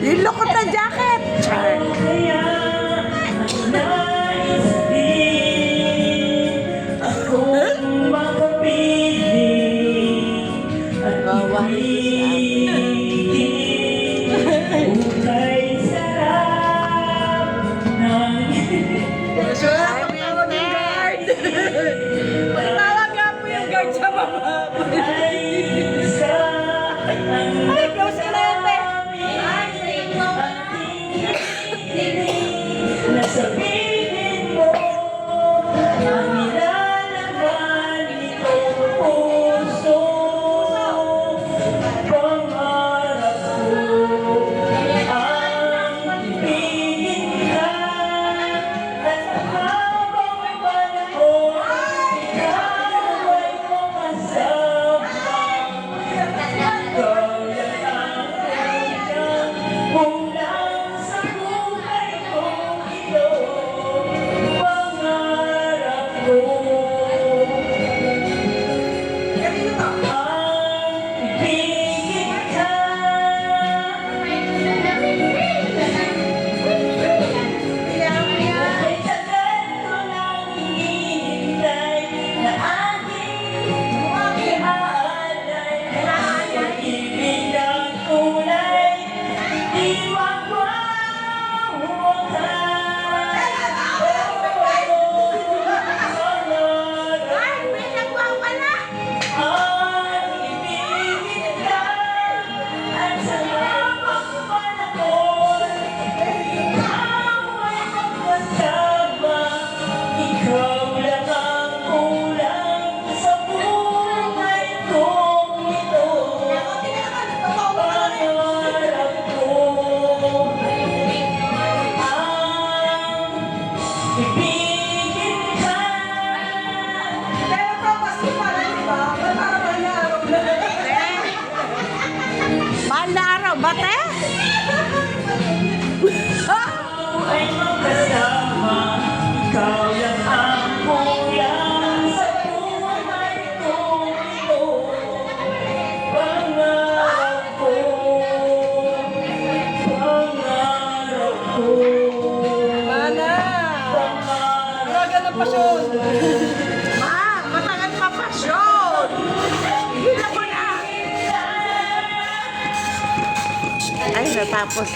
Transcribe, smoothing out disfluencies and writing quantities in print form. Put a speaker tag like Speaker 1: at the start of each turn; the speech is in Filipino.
Speaker 1: Yung lukot na jacket. Char. Bawa.
Speaker 2: Patawag nga po yung guard sa baba. Ay, close ka na yan, te.
Speaker 3: Nasabihin mo ang nilalaman nitong puso. Pangarap ko ang ibigin ka at habang panahon ikaw ay makasama. Ikaw lang ang kailangan kulang sa buhay kong ito. Pangarap ko ang ibigin ka. Ay tagal ko nang hinihintay na aking iaalay pag-ibig ng kulay di ikaw lang ang kulang sa buhay kong ito. Pangarap ko ang ibigin ka.
Speaker 2: Pero propasti pa rin, di ba? Para manarap na.
Speaker 1: Mahal na araw ba, te?
Speaker 3: Ikaw ay magkasama, ikaw lang ang kulang sa buhay kong ito. Pangarap ko, pangarap ko,
Speaker 2: Mana. Talaga ng pasyon.
Speaker 1: Ma, matagal pa pasyon. Hila ko na. Ay, natapos